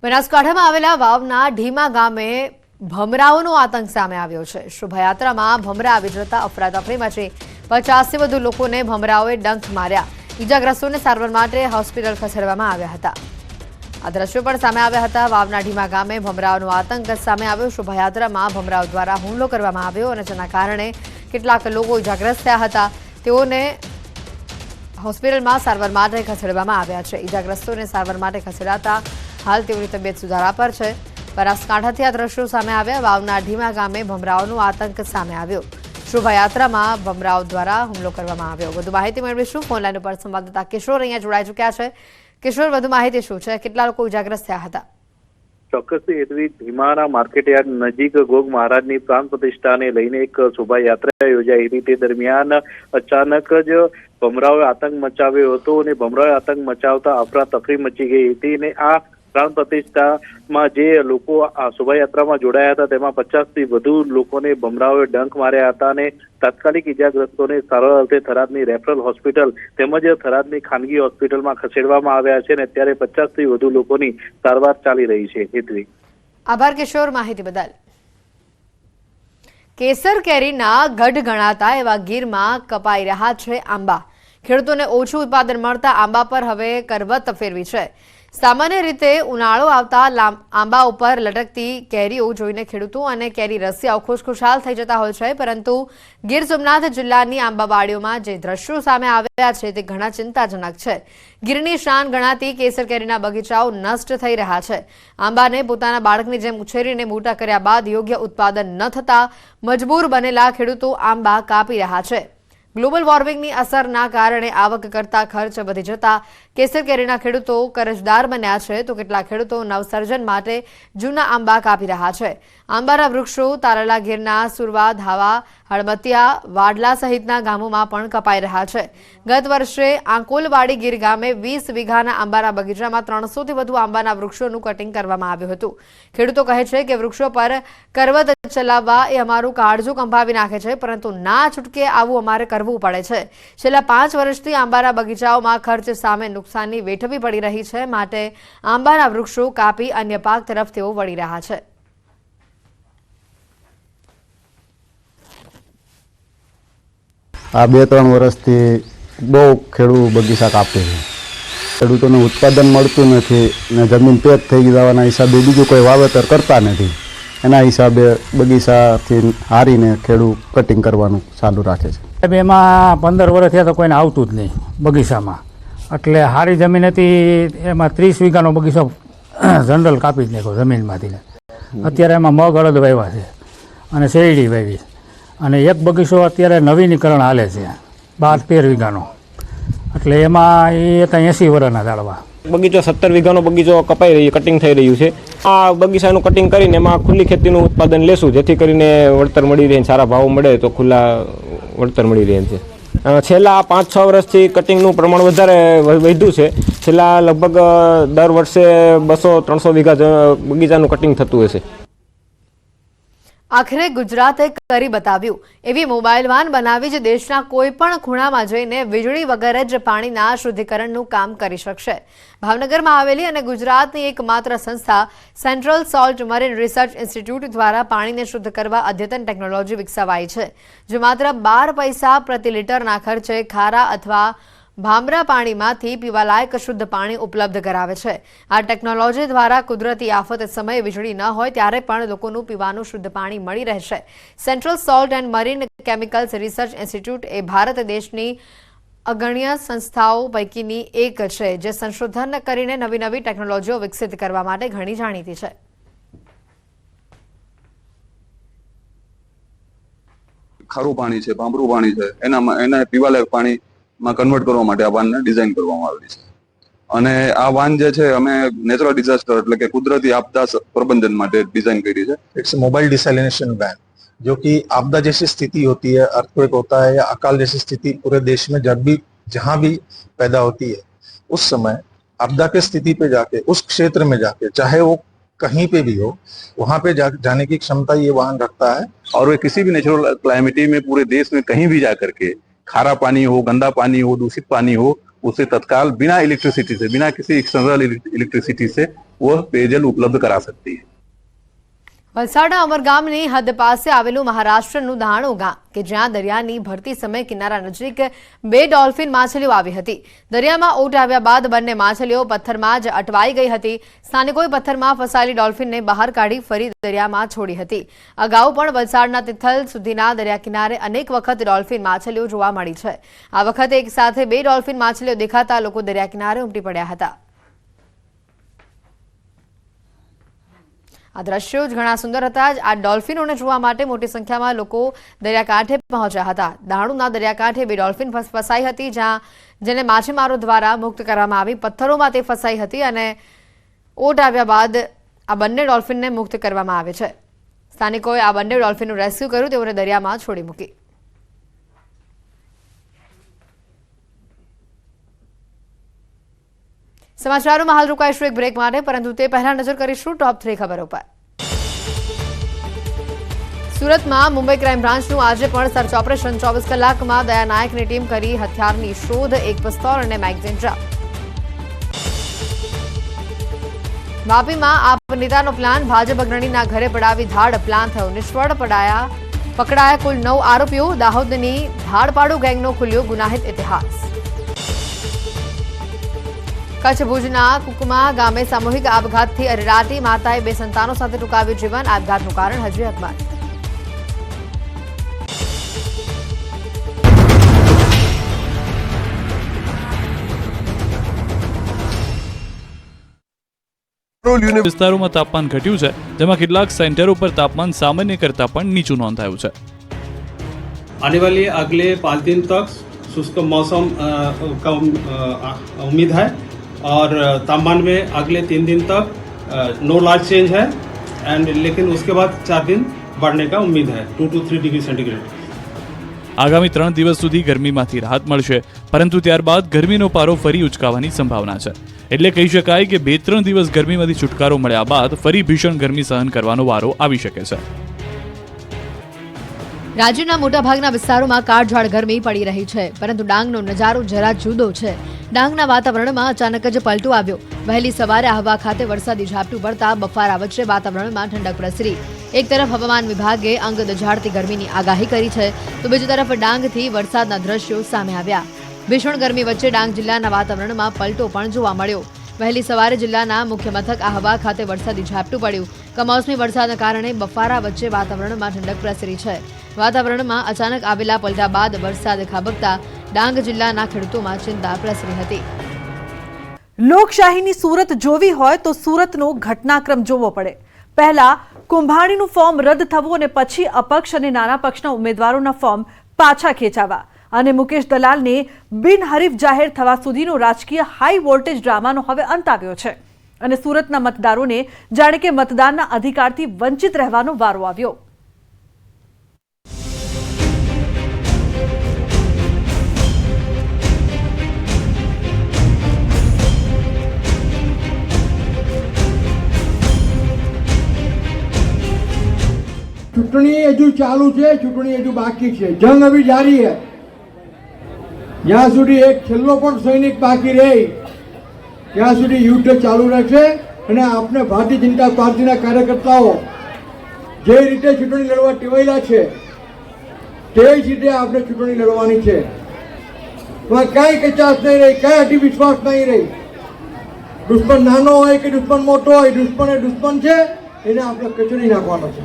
બનાસકાંઠામાં આવેલા વાવના ઢીમા ગામે ભમરાઓનો આતંક સામે આવ્યો છે। શોભાયાત્રામાં ભમરા આવી જતા અફરાતફરી મચી 50થી વધુ લોકોને ભમરાઓએ ડંખ માર્યા। ઈજાગ્રસ્તોને સારવાર માટે હોસ્પિટલ ખસેડવામાં આવ્યા હતા। આ દ્રશ્યો પણ સામે આવ્યા હતા। વાવના ઢીમા ગામે ભમરાઓનો આતંક સામે આવ્યો। શોભાયાત્રામાં ભમરાઓ દ્વારા હુમલો કરવામાં આવ્યો અને જેના કારણે કેટલાક લોકો ઈજાગ્રસ્ત થયા હતા। તેઓને હોસ્પિટલમાં સારવાર માટે ખસેડવામાં આવ્યા છે। ઈજાગ્રસ્તોને સારવાર માટે ખસેડાતા हाल तेओनी तबियत सुधारा पर है। बनासकांठाथी आ दृश्यों सामे आव्या। वावना ढीमा गामे भमराओनो आतंक सामे आव्यो। शोभायात्रामां भमराओ द्वारा हुमलो करवामां आव्यो। वधु माहिती मेळवीशुं। फोनलाइन पर संवाददाता किशोर अहींया जोડાઈ चूक्या छे। किशोर, वधु माहिती शुं छे? કેટલા લોકો ઇજાગ્રસ્ત થયા હતા? ચોક્કસથી એવી ધીમાના માર્કેટયાર્ડ નજીક ગોગ મહારાજની પ્રાણ પ્રતિષ્ઠાને લઈને એક શોભાયાત્રા યોજાઈ હતી। તે દરમિયાન અચાનક જ ભમરાઓએ આતંક મચાવ્યો હતો અને ભમરાઓએ આતંક મચાવતા અફરાતફરી મચી ગઈ હતી અને આ પ્રાણ પ્રતિષ્ઠામાં જે લોકો આ શોભાયાત્રામાં જોડાયા હતા તેમાં 50થી વધુ લોકોને ભમરાઓએ ડંખ માર્યા હતા અને તાત્કાલિક ઇજાગ્રસ્તોને સારવાર અર્થે થરાદની રેફરલ હોસ્પિટલ તેમજ થરાદની ખાનગી હોસ્પિટલમાં ખસેડવામાં આવ્યા છે અને અત્યારે 50થી વધુ લોકોની સારવાર ચાલી રહી છે। હેતવી, આભાર કિશોર માહિતી બદલ। કેસર કેરીના ગઢ ગણાતા એવા ગીરમાં કપાઈ રહ્યા છે આંબા। ખેડૂતોને ઓછું ઉત્પાદન મળતા આંબા પર હવે કરવત ફેરવી છે। सामान्य रीते उनाळो आवता आंबा पर लटकती केरीओ जोईने खेडूतो अने केरी रसियाओ खुशखुशाल थई जता होय छे, परंतु गीर सोमनाथ जिल्लानी आंबावाड़ीओमां जे दृश्यो सामे आव्या छे ते घणा चिंताजनक छे। गीરની શાન ગણાતી કેસર કેરીના બગીચાઓ નષ્ટ થઈ રહ્યા છે। આંબાને પોતાના બાળકની જેમ ઉછેરીને મોટા કર્યા બાદ યોગ્ય ઉત્પાદન ન થતા મજબૂર બનેલા ખેડૂતો આંબા કાપી રહ્યા છે। ગ્લોબલ વોર્મિંગની અસરના કારણે આવક કરતા ખર્ચ વધી જતા કેસર કેરીના ખેડૂતો કરજદાર બન્યા છે, તો કેટલાક ખેડૂતો નવસર્જન માટે જૂના આંબા કાપી રહ્યા છે। આંબાના વૃક્ષો તારલા ગીરના સુરવા, ધાવા, હળમતિયા, વાડલા સહિતના ગામોમાં પણ કપાઈ રહ્યા છે। ગત વર્ષે આંકોલવાડી ગીર ગામે 20 વીઘાના આંબાના બગીચામાં 300થી વધુ આંબાના વૃક્ષોનું કટિંગ કરવામાં આવ્યું હતું। ખેડૂતો કહે છે કે વૃક્ષો પર કરવત ચલાવવા એ અમારું કાળજું કંપાવી નાખે છે, પરંતુ ના છૂટકે આવું અમારે કરવું પડે છે। છેલ્લા 5 વર્ષથી આંબાના બગીચાઓમાં ખર્ચ સામે નુકસાનની વેઠવી પડી રહી છે, માટે આંબાના વૃક્ષો કાપી અન્ય પાક તરફ તેઓ વળી રહ્યા છે। આ 2-3 વર્ષથી બહુ ખેડૂત બગીચા કાપે છે। ખેડૂતોને ઉત્પાદન મળતું નથી ને જમીન પેક થઈ જવાના હિસાબે બીજું કોઈ વાવેતર કરતા નથી। એના હિસાબે બગીચાથી હારીને ખેડૂત કટિંગ કરવાનું ચાલુ રાખે છે। એમાં 15 વર્ષ થયા તો કોઈને આવતું જ નહીં બગીચામાં, એટલે હારી જમીન હતી એમાં 30 વીઘાનો બગીચો જનરલ કાપી જ નાખ્યો જમીનમાંથી। અત્યારે એમાં મગ, અડદ વાવ્યા છે અને શેરડી વાવી, અને એક બગીચો અત્યારે નવીનીકરણ હાલે છે 12-13 વીઘાનો, એટલે એમાં એ ત્યાં 80 વર્ષના ઝાડવા। બગીચો 17 વીઘાનો બગીચો કપાઈ રહ્યું, કટિંગ થઈ રહ્યું છે। આ બગીચાનું કટિંગ કરીને એમાં ખુલ્લી ખેતીનું ઉત્પાદન લેશું, જેથી કરીને વળતર મળી રહે, સારા ભાવ મળે તો ખુલ્લા વળતર મળી રહે છે। છેલ્લા 5-6 વર્ષથી કટિંગનું પ્રમાણ વધારે વધ્યું છે। છેલ્લા લગભગ દર વર્ષે 200-300 વીઘા બગીચાનું કટિંગ થતું હશે। આખરે ગુજરાતે કરી બતાવ્યું। એવી મોબાઈલ વાન બનાવી જે દેશના કોઈ પણ ખૂણામાં જઈને વીજળી વગર જ પાણીના શુદ્ધિકરણનું કામ કરી શકશે। ભાવનગરમાં આવેલી અને ગુજરાતની એકમાત્ર સંસ્થા central salt marine research institute દ્વારા પાણીને શુદ્ધ કરવા અદ્યતન ટેકનોલોજી વિકસાવાઈ છે, જે માત્ર 12 પૈસા પ્રતિ લિટરના ખર્ચે ખારા અથવા ભામરા પાણીમાંથી પીવાલાયક શુદ્ધ પાણી ઉપલબ્ધ કરાવે છે। આ ટેકનોલોજી દ્વારા કુદરતી આફત સમયે વીજળી ન હોય ત્યારે પણ લોકોનું પીવાનું શુદ્ધ પાણી મળી રહેશે। Central Salt and Marine Chemicals Research Institute એ ભારત દેશની અગણ્ય સંસ્થાઓ પૈકીની એક છે, જે સંશોધન કરીને નવી ટેકનોલોજીઓ વિકસિત કરવા માટે ઘણી જાણીતી છે। ખારું પાણી છે, ભામરું પાણી છે, એના પીવાલાયક પાણી માં કન્વર્ટ કરવા માટે આ વાનને ડિઝાઇન કરવામાં આવેલી છે। અને આ વાન જે છે અમે નેચરલ ડિઝાસ્ટર એટલે કે કુદરતી આપદા प्रबंधन માટે ડિઝાइन करी है। इट्स मोबाइल डिसैलिनेशन वैन, जो कि आपदा जैसी स्थिति होती है, अर्थक्वेक होता है या अकाल जैसी स्थिति पूरे देश में जब भी जहां भी पैदा होती है, उस समय आपदा के स्थिति पे जाके उस क्षेत्र में जाके चाहे वो कहीं पे भी हो वहां पे जाने की क्षमता ये वाहन रखता है। और वे किसी भी नेचुरल क्लाइमेटी में पूरे देश में कहीं भी जा करके खारा पानी हो, गंदा पानी हो, दूषित पानी हो, उसे तत्काल बिना इलेक्ट्रिसिटी से, बिना किसी एक्सटर्नल इलेक्ट्रिसिटी से वह पेयजल उपलब्ध करा सकती है। વલસાડના અમરગામની હદ પાસે આવેલું મહારાષ્ટ્રનું ધાણો ગામ કે જ્યાં દરિયાની ભરતી સમયે કિનારા નજીક 2 ડોલ્ફિન માછલીઓ આવી હતી. દરિયામાં ઓટ આવ્યા બાદ બંને માછલીઓ પથ્થરમાં જ અટવાઈ ગઈ હતી. સ્થાનિકોએ પથ્થરમાં ફસાયેલી ડોલ્ફિનને બહાર કાઢી ફરી દરિયામાં છોડી હતી. અગાઉ પણ વલસાડના તિથલ સુધીના દરિયા કિનારે અનેક વખત ડોલ્ફિન માછલીઓ જોવા મળી છે. આ વખતે એક સાથે 2 ડોલ્ફિન માછલીઓ દેખાતા લોકો દરિયા કિનારે ઉમટી પડ્યા હતા. આ દ્રશ્યો જ ઘણા સુંદર હતા. આ ડોલ્ફિનોને જોવા માટે મોટી સંખ્યામાં લોકો દરિયાકાંઠે પહોંચ્યા હતા. દાણુના દરિયાકાંઠે 2 ડોલ્ફિન ફસાઈ હતી, જેને માછીમારો દ્વારા મુક્ત કરવામાં આવી. પથ્થરોમાં તે ફસાઈ હતી અને ઓટ આવ્યા બાદ આ બંને ડોલ્ફિનને મુક્ત કરવામાં આવે છે. સ્થાનિકોએ આ બંને ડોલ્ફિનનું રેસ્ક્યુ કર્યું, તેઓને દરિયામાં છોડી મૂકી. સમાચારોમાં હાલ રોકાઈશું એક બ્રેક માટે, પરંતુ તે પહેલા નજર કરીશું ટોપ 3 ખબરો પર. સુરતમાં મુંબઈ ક્રાઇમ બ્રાન્ચનું આજે પણ સર્ચ ઓપરેશન. 24 કલાકમાં દયા નાયકની ટીમ કરી હથિયારની શોધ, એક પિસ્તોલ અને મેગઝીન જપ્ત. વાપીમાં આપ નેતાનો પ્લાન, ભાજપ અગ્રણીના ઘરે પડાવી ધાડ, પ્લાન થયો નિષ્ફળ. પકડાયા કુલ 9 આરોપીઓ. દાહોદની ધાડપાડુ ગેંગનો ખુલ્યો ગુનાહિત ઇતિહાસ. કચ્છ ભુજના કુકમા ગામે સામૂહિક આપઘાતથી અરેરાટી, માતાએ 2 સંતાનો સાથે ટૂંકાવ્યું જીવન. આપઘાતનું કારણ હજી અકબંધ. વિસ્તારોમાં તાપમાન ઘટ્યું છે, જેમાં કેટલાક સેન્ટરો પર તાપમાન સામાન્ય કરતાં પણ નીચું નોંધાયું છે. आने वाले अगले 5 दिन तक शुष्क मौसम का उम्मीद है और तापमान में अगले 3 दिन तक नो लार्ज चेंज है एंड लेकिन उसके बाद 4 दिन बढ़ने का उम्मीद है 2 to 3 डिग्री सेंटीग्रेड. આગામી 3 દિવસ સુધી ગરમીમાંથી રાહત મળશે, પરંતુ ત્યારબાદ ગરમીનો પારો ફરી ઉચકાવાની સંભાવના છે. એટલે કહી શકાય કે 2-3 દિવસ ગરમીમાંથી છુટકારો મળ્યા બાદ ફરી ભીષણ ગરમી સહન કરવાનો વારો આવી શકે છે. રાજ્યના મોટાભાગના વિસ્તારોમાં કાળઝાળ ગરમી પડી રહી છે, પરંતુ ડાંગનો નજારો જરા જુદો છે. ડાંગના વાતાવરણમાં અચાનક જ પલટો આવ્યો. વહેલી સવારે આહવા ખાતે વરસાદી ઝાપટું પડતા બફારા વચ્ચે વાતાવરણમાં ઠંડક પ્રસરી. એક તરફ હવામાન વિભાગે અંગ દઝાડતી ગરમીની આગાહી કરી છે, તો બીજી તરફ ડાંગથી વરસાદના દ્રશ્યો સામે આવ્યા. ભીષણ ગરમી વચ્ચે ડાંગ જિલ્લાના વાતાવરણમાં પલટો પણ જોવા મળ્યો. વહેલી સવારે જિલ્લાના મુખ્ય મથક આહવા ખાતે વરસાદી ઝાપટું પડ્યું. કમોસમી વરસાદના કારણે બફારા વચ્ચે વાતાવરણમાં ઠંડક પ્રસરી છે. વાતાવરણમાં અચાનક આવેલા પલટા બાદ વરસાદ ખાબકતા ડાંગ જિલ્લાના ખેડૂતોમાં ચિંતા પ્રસરી હતી. લોકશાહીની સુરત જોવી હોય તો સુરતનો ઘટનાક્રમ જોવો પડે. પહેલા કુંભાણીનું ફોર્મ રદ થવું અને પછી અપક્ષ અને નાના પક્ષના ઉમેદવારોના ફોર્મ પાછા ખેંચાવા અને મુકેશ દલાલને બિનહરીફ જાહેર થવા સુધીનો રાજકીય હાઈ વોલ્ટેજ ડ્રામાનો હવે અંત આવ્યો છે અને સુરતના મતદારોને જાણે કે મતદાનના અધિકારથી વંચિત રહેવાનો વારો આવ્યો. चुटनी हजू चालू है, चुटनी हजू बाकी है, जंग अभी जारी है. જ્યાં સુધી એક છેલ્લો પણ સૈનિક બાકી રહે ત્યાં સુધી યુદ્ધ ચાલુ રહેશે અને આપણે ભારતીય જનતા પાર્ટીના કાર્યકર્તાઓ જે રીતે ચૂંટણી લડવા ટેવાયેલા છે તે જ રીતે આપણે ચૂંટણી લડવાની છે. એમાં કાંઈ કચાશ નહીં રહી, કાંઈ અતિવિશ્વાસ નહીં રહી. દુશ્મન નાનો હોય કે દુશ્મન મોટો હોય, દુશ્મન એ દુશ્મન છે, એને આપણે કચડી નાખવાનો છે.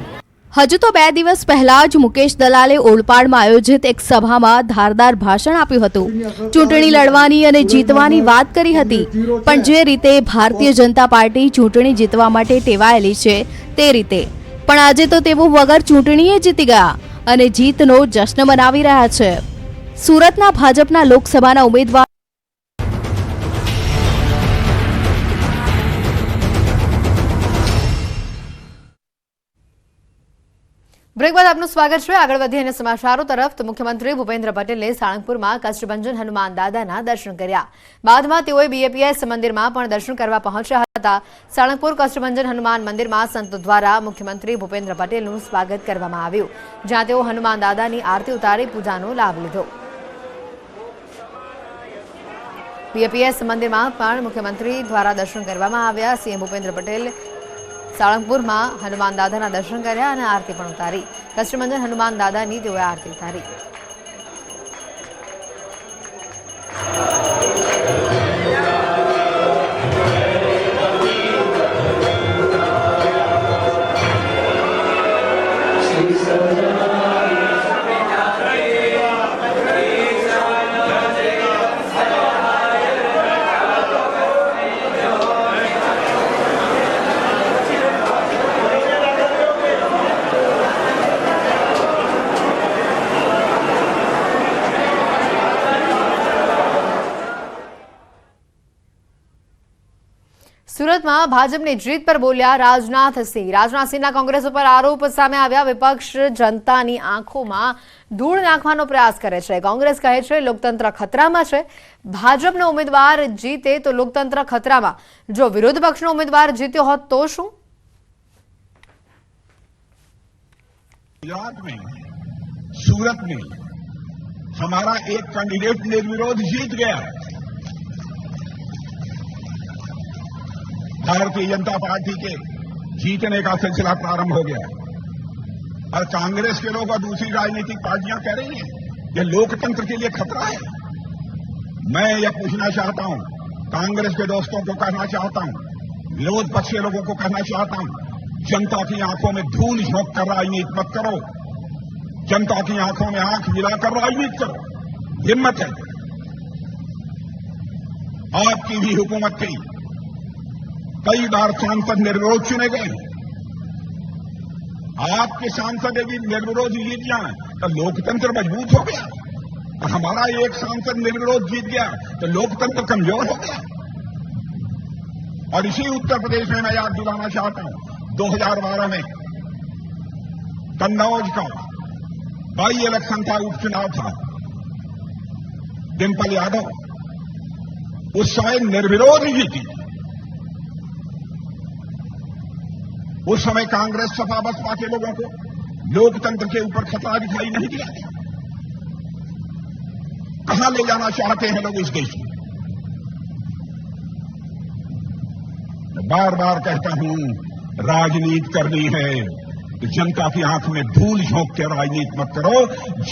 હજુ તો 2 દિવસ પહેલા જ મુકેશ દલાલે ઓલપાડમાં આયોજિત એક સભામાં ધારદાર ભાષણ આપ્યું હતું. ચૂંટણી લડવાની અને જીતવાની વાત કરી હતી, પણ જે રીતે ભારતીય જનતા પાર્ટી ચૂંટણી જીતવા માટે ટેવાયેલી છે તે રીતે. પણ આજે તો તેઓ વગર ચૂંટણીએ જીતી ગયા અને જીતનો જશ્ન મનાવી રહ્યા છે. સુરતના ભાજપના લોકસભાના ઉમેદવાર બ્રેક બાદ આપનું સ્વાગત છે. આગળ વધીએ અને સમાચારો તરફ. તો મુખ્યમંત્રી ભૂપેન્દ્ર પટેલે સાળંગપુરમાં કષ્ટભંજન હનુમાન દાદાના દર્શન કર્યા. બાદમાં તેઓએ બીએપીએસ મંદિરમાં પણ દર્શન કરવા પહોંચ્યા હતા. સાળંગપુર કષ્ટભંજન હનુમાન મંદિરમાં સંતો દ્વારા મુખ્યમંત્રી ભૂપેન્દ્ર પટેલનું સ્વાગત કરવામાં આવ્યું, જ્યાં તેઓ હનુમાન દાદાની આરતી ઉતારી પૂજાનો લાભ લીધો. બીએપીએસ મંદિરમાં પણ મુખ્યમંત્રી દ્વારા દર્શન કરવામાં આવ્યા. સીએમ ભૂપેન્દ્ર પટેલ સાળંગપુરમાં હનુમાન દાદાના દર્શન કર્યા અને આરતી પણ ઉતારી. કષ્ટભંજન હનુમાન દાદાની તેઓએ આરતી ઉતારી. સુરતમાં ભાજપની જીત પર બોલ્યા રાજનાથસિંહ. રાજનાથસિંહના કોંગ્રેસ ઉપર આરોપ સામે આવ્યા. વિપક્ષ જનતાની આંખોમાં ધૂળ નાખવાનો પ્રયાસ કરે છે. કોંગ્રેસ કહે છે લોકતંત્ર ખતરામાં છે. ભાજપનો ઉમેદવાર જીતે તો લોકતંત્ર ખતરામાં. જો વિરોધ પક્ષનો ઉમેદવાર જીત્યો હોત તો શું? गुजरात में सूरत में हमारा एक कैंडिडेट निर्विरोध जीत गया. भारतीय जनता पार्टी के जीतने का सिलसिला प्रारंभ हो गया और कांग्रेस के लोग और दूसरी राजनीतिक पार्टियां कह रही हैं ये लोकतंत्र के लिए खतरा है. मैं यह पूछना चाहता हूं, कांग्रेस के दोस्तों को कहना चाहता हूं, विरोध पक्ष के लोगों को कहना चाहता हूं, जनता की आंखों में धूल झोंक कर राजनीति मत करो. जनता की आंखों में आंख मिलाकर राजनीति करो. हिम्मत है. आपकी भी हुकूमत थी, कई बार सांसद निर्विरोध चुने गए. आपके सांसद यदि निर्विरोध जीत जाए तो लोकतंत्र मजबूत हो गया और हमारा एक सांसद निर्विरोध जीत गया तो लोकतंत्र कमजोर हो गया. और इसी उत्तर प्रदेश में मैं याद दिलाना चाहता हूं 2012 में कन्नौज का बाई इलेक्शन था, उपचुनाव था. डिम्पल यादव उस समय निर्विरोध ही जीती. उस समय कांग्रेस सपा बसपा के लोगों को लोकतंत्र के ऊपर खतरा दिखाई नहीं दिया. कहां ले जाना चाहते हैं लोग इस देश में? बार बार कहता हूं, राजनीति करनी है तो जनता की आंख में धूल झोंक के राजनीति मत करो.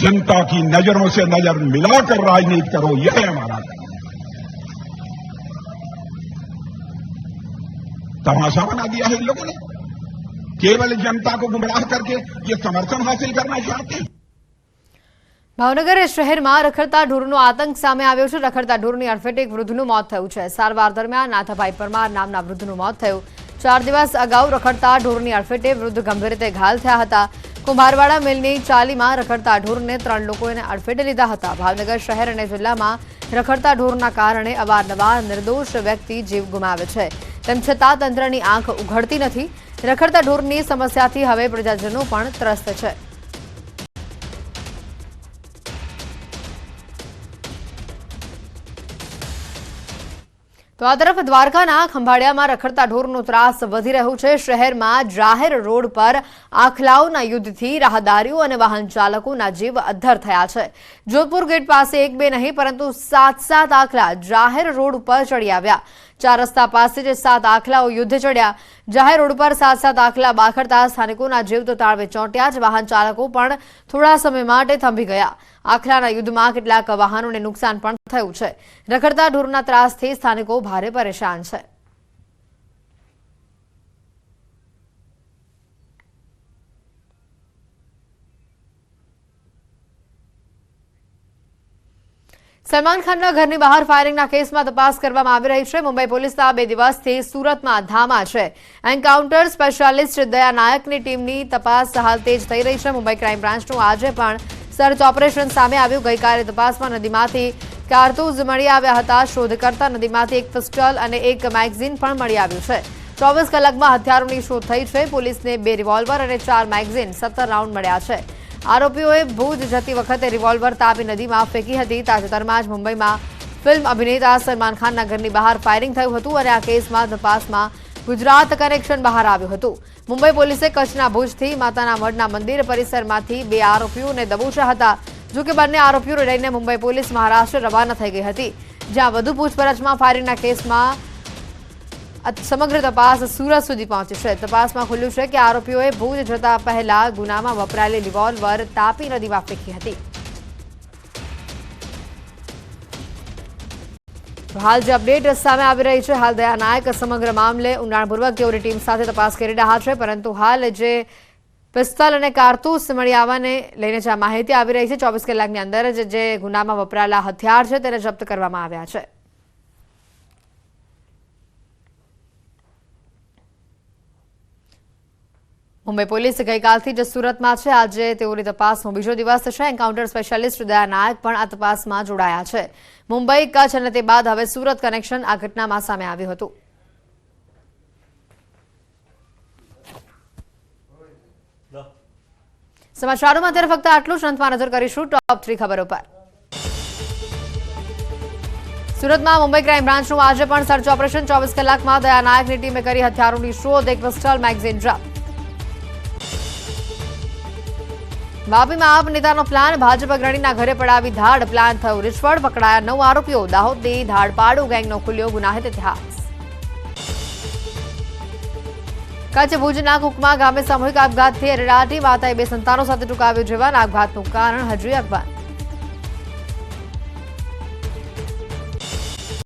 जनता की नजरों से नजर मिलाकर राजनीति करो. यह है हमारा तमाशा बना दिया है इन लोगों ने. केवल जनता को गुमराह करके ये समर्थन हासिल करना चाहते हैं. ભાવનગર શહેરમાં રખડતા ઢોરનો આતંક સામે આવ્યો છે. રખડતા ઢોરની અડફેટે એક વૃદ્ધનું મોત થયું છે. સારવાર દરમિયાન નાથાભાઈ પરમાર નામના વૃદ્ધનું મોત થયું. 4 દિવસ અગાઉ રખડતા ઢોરની અડફેટે વૃદ્ધ ગંભીર રીતે ઘાયલ થયા હતા. કુંભારવાડા મિલની ચાલીમાં રખડતા ઢોરને 3 લોકોએ અડફેટે લીધા હતા. ભાવનગર શહેર અને જિલ્લામાં રખડતા ઢોરના કારણે અવારનવાર નિર્દોષ વ્યક્તિ જીવ ગુમાવે છે. તેમ છતાં તંત્રની આંખ ઉઘડતી નથી. રખડતા ઢોરની સમસ્યાથી હવે પ્રજાજનો પણ ત્રસ્ત છે. તો આ તરફ દ્વારકાના ખંભાળિયામાં રખડતા ઢોરનો ત્રાસ વધી રહ્યો છે. શહેરમાં જાહેર રોડ પર આખલાઓના યુદ્ધથી રાહદારીઓ અને વાહન ચાલકોના જીવ અદ્ધર થયા છે. જોધપુર ગેટ પાસે 1-2 નહીં પરંતુ 7 આખલા જાહેર રોડ ઉપર ચડી આવ્યા. 4 રસ્તા પાસે જ 7 આખલાઓ યુદ્ધ ચડ્યા. જાહેર રોડ પર 7 આખલા બાખડતા સ્થાનિકોના જીવ તો તાળવે ચોંટ્યા જ. વાહન ચાલકો પણ થોડા સમય માટે થંભી ગયા. આખલાના યુદ્ધમાં કેટલાક વાહનોને નુકસાન પણ થયું છે. રખડતા ઢોરના ત્રાસથી સ્થાનિકો ભારે પરેશાન છે. સલમાન ખાનના ઘરની બહાર ફાયરિંગના કેસમાં તપાસ કરવામાં આવી રહી છે. મુંબઈ પોલીસના 2 દિવસથી સુરતમાં ધામા છે. એન્કાઉન્ટર સ્પેશિયાલિસ્ટ દયા નાયકની ટીમની તપાસ હાલ તેજ થઈ રહી છે. મુંબઈ ક્રાઇમ બ્રાન્ચનું આજે પણ સર્ચ ઓપરેશન સામે આવ્યું. ગઈકાલે તપાસમાં નદીમાંથી કારતૂસ મળી આવ્યા હતા. શોધ કરતા નદીમાંથી એક પિસ્ટલ અને એક મેગઝીન પણ મળી આવ્યું છે. 24 કલાકમાં હથિયારોની શોધ થઈ છે. પોલીસને 2 રિવોલ્વર અને 4 મેગઝીન 17 રાઉન્ડ મળ્યા છે. આરોપીઓએ ભુજ જતી વખતે રિવોલ્વર તાપી નદીમાં ફેંકી હતી. તાજેતરમાં જ મુંબઈમાં ફિલ્મ અભિનેતા સલમાન ખાનના ઘરની બહાર ફાયરિંગ થયું હતું અને આ કેસમાં તપાસમાં ગુજરાત કનેક્શન બહાર આવ્યું હતું. મુંબઈ પોલીસે કચ્છના ભુજથી માતાના મઢના મંદિર પરિસરમાંથી 2 આરોપીઓને દબોચ્યા હતા. જો કે બંને આરોપીઓને લઈને મુંબઈ પોલીસ મહારાષ્ટ્ર રવાના થઈ ગઈ હતી. જ્યાં વધુ પૂછપરછમાં ફાયરિંગના કેસમાં સમગ્ર તપાસ સુરત સુધી પહોંચી છે. તપાસમાં ખુલ્યું છે કે આરોપીઓએ ભુજ જતા પહેલા ગુનામાં વપરાયેલી રિવોલ્વર તાપી નદીમાં ફેંકી હતી. હાલ જે અપડેટ સામે આવી રહી છે, હાલ દયા નાયક સમગ્ર મામલે ઊંડાણપૂર્વક તેઓની ટીમ સાથે તપાસ કરી રહ્યા છે, પરંતુ હાલ જે પિસ્તલ અને કારતૂસ મળી આવવાને લઈને જે માહિતી આવી રહી છે, 24 કલાકની અંદર જ જે ગુનામાં વપરાયેલા હથિયાર છે તેને જપ્ત કરવામાં આવ્યા છે. મુંબઈ પોલીસ ગઈકાલથી જ સુરતમાં છે. આજે તેઓની તપાસનો બીજો દિવસ છે. એન્કાઉન્ટર સ્પેશિયાલિસ્ટ દયા નાયક પણ આ તપાસમાં જોડાયા છે. મુંબઈ, કચ્છ અને તે બાદ હવે સુરત કનેક્શન આ ઘટનામાં સામે આવ્યું હતું. સમાચારોમાં અત્યારે ફક્ત આટલું જ. અંતમાં નજર કરીશું ટોપ 3 ખબરો પર. સુરતમાં મુંબઈ ક્રાઇમ બ્રાન્ચનું આજે પણ સર્ચ ઓપરેશન. 24 કલાકમાં દયા નાયકની ટીમે કરી હથિયારોની શોધ. એક પિસ્તલ, મેગઝીન જપ્ત. વાપીમાં આપ નેતાનો પ્લાન. ભાજપ અગ્રણીના ઘરે પડાવી ધાડ. પ્લાન થયું નિષ્ફળ. પકડાયા 9 આરોપીઓ. દાહોદની ધાડપાડુ ગેંગનો ખુલ્યો ગુનાહિત ઇતિહાસ. કચ્છ ભુજના કુકમા ગામે સામૂહિક આપઘાતથી અરેરાટી. માતાએ 2 સંતાનો સાથે ટૂંકાવ્યો જીવન. આપઘાતનું કારણ હજી અકબંધ.